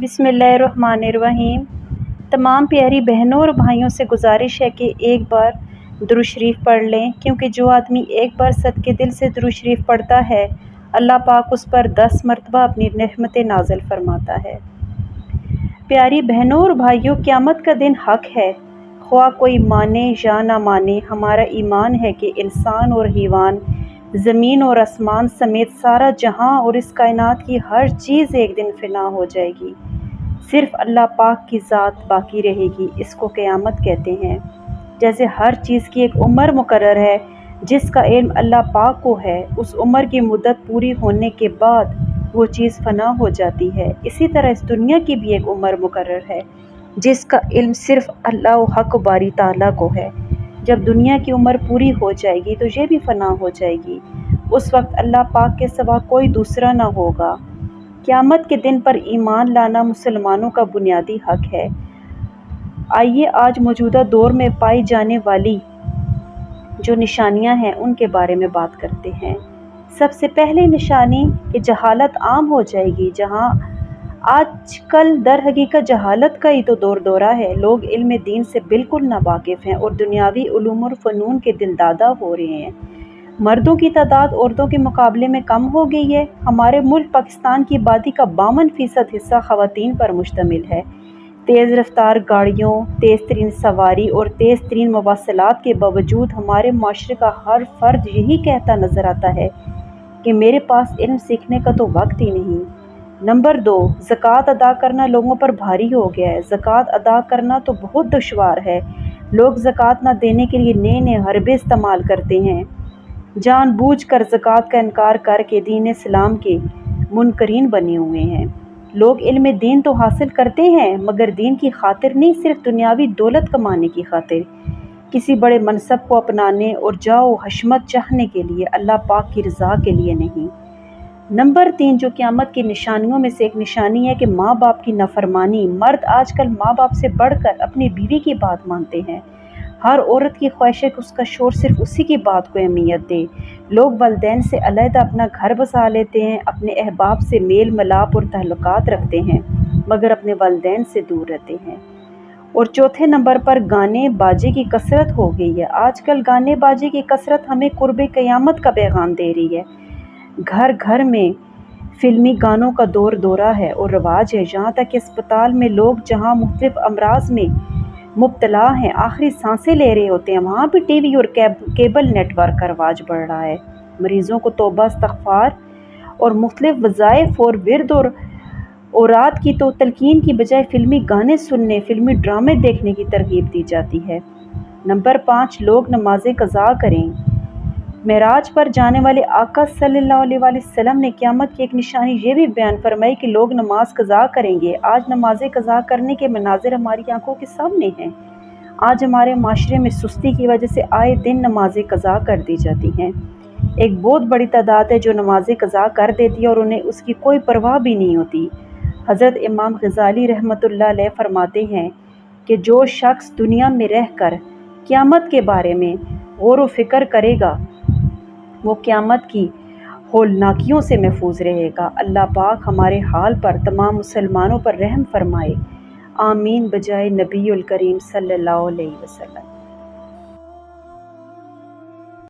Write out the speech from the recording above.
بسم اللہ الرحمن الرحیم۔ تمام پیاری بہنوں اور بھائیوں سے گزارش ہے کہ ایک بار درود شریف پڑھ لیں، کیونکہ جو آدمی ایک بار صدقے دل سے درود شریف پڑھتا ہے، اللہ پاک اس پر 10 مرتبہ اپنی رحمتیں نازل فرماتا ہے۔ پیاری بہنوں اور بھائیوں، قیامت کا دن حق ہے، خواہ کوئی مانے یا نہ مانے۔ ہمارا ایمان ہے کہ انسان اور حیوان، زمین اور آسمان سمیت سارا جہاں اور اس کائنات کی ہر چیز ایک دن فنا ہو جائے گی، صرف اللہ پاک کی ذات باقی رہے گی۔ اس کو قیامت کہتے ہیں۔ جیسے ہر چیز کی ایک عمر مقرر ہے جس کا علم اللہ پاک کو ہے، اس عمر کی مدت پوری ہونے کے بعد وہ چیز فنا ہو جاتی ہے، اسی طرح اس دنیا کی بھی ایک عمر مقرر ہے جس کا علم صرف اللہ حق باری تعالیٰ کو ہے۔ جب دنیا کی عمر پوری ہو جائے گی تو یہ بھی فنا ہو جائے گی، اس وقت اللہ پاک کے سوا کوئی دوسرا نہ ہوگا۔ قیامت کے دن پر ایمان لانا مسلمانوں کا بنیادی حق ہے۔ آئیے آج موجودہ دور میں پائی جانے والی جو نشانیاں ہیں ان کے بارے میں بات کرتے ہیں۔ سب سے پہلے نشانی کہ جہالت عام ہو جائے گی۔ جہاں آج کل در حقیقت جہالت کا ہی تو دور دورہ ہے، لوگ علم دین سے بالکل ناواقف ہیں اور دنیاوی علوم اور فنون کے دلدادہ ہو رہے ہیں۔ مردوں کی تعداد عورتوں کے مقابلے میں کم ہو گئی ہے۔ ہمارے ملک پاکستان کی آبادی کا 52% حصہ خواتین پر مشتمل ہے۔ تیز رفتار گاڑیوں، تیز ترین سواری اور تیز ترین مواصلات کے باوجود ہمارے معاشرے کا ہر فرد یہی کہتا نظر آتا ہے کہ میرے پاس علم سیکھنے کا تو وقت ہی نہیں۔ نمبر 2، زکوٰۃ ادا کرنا لوگوں پر بھاری ہو گیا ہے۔ زکوٰۃ ادا کرنا تو بہت دشوار ہے۔ لوگ زکوٰۃ نہ دینے کے لیے نئے نئے حربے استعمال کرتے ہیں، جان بوجھ کر زکوٰۃ کا انکار کر کے دین اسلام کے منکرین بنے ہوئے ہیں۔ لوگ علم دین تو حاصل کرتے ہیں مگر دین کی خاطر نہیں، صرف دنیاوی دولت کمانے کی خاطر، کسی بڑے منصب کو اپنانے اور جاہ و حشمت چاہنے کے لیے، اللہ پاک کی رضا کے لیے نہیں۔ نمبر 3، جو قیامت کی نشانیوں میں سے ایک نشانی ہے کہ ماں باپ کی نافرمانی۔ مرد آج کل ماں باپ سے بڑھ کر اپنی بیوی کی بات مانتے ہیں۔ ہر عورت کی خواہش ہے کہ اس کا شوہر صرف اسی کی بات کو اہمیت دے۔ لوگ والدین سے علیحدہ اپنا گھر بسا لیتے ہیں، اپنے احباب سے میل ملاپ اور تعلقات رکھتے ہیں مگر اپنے والدین سے دور رہتے ہیں۔ اور چوتھے نمبر پر گانے باجے کی کثرت ہو گئی ہے۔ آج کل گانے باجے کی کثرت ہمیں قرب قیامت کا پیغام دے رہی ہے۔ گھر گھر میں فلمی گانوں کا دور دورہ ہے اور رواج ہے، یہاں تک کہ اسپتال میں لوگ جہاں مختلف امراض میں مبتلا ہیں، آخری سانسیں لے رہے ہوتے ہیں، وہاں بھی ٹی وی اور کیبل نیٹ ورک کا رواج بڑھ رہا ہے۔ مریضوں کو توبہ استغفار اور مختلف وظائف اور ورد اور اوراد کی تو تلقین کی بجائے فلمی گانے سننے، فلمی ڈرامے دیکھنے کی ترغیب دی جاتی ہے۔ نمبر 5، لوگ نمازیں قضا کریں۔ معراج پر جانے والے آقا صلی اللہ علیہ وآلہ وسلم نے قیامت کی ایک نشانی یہ بھی بیان فرمائی کہ لوگ نماز قضا کریں گے۔ آج نمازیں قضا کرنے کے مناظر ہماری آنکھوں کے سامنے ہیں۔ آج ہمارے معاشرے میں سستی کی وجہ سے آئے دن نمازیں قضا کر دی جاتی ہیں۔ ایک بہت بڑی تعداد ہے جو نمازیں قضا کر دیتی ہے اور انہیں اس کی کوئی پرواہ بھی نہیں ہوتی۔ حضرت امام غزالی رحمۃ اللہ علیہ فرماتے ہیں کہ جو شخص دنیا میں رہ کر قیامت کے بارے میں غور و فکر کرے گا وہ قیامت کی ہولناکیوں سے محفوظ رہے گا۔ اللہ پاک ہمارے حال پر، تمام مسلمانوں پر رحم فرمائے، آمین بجائے نبی الکریم صلی اللہ علیہ وسلم۔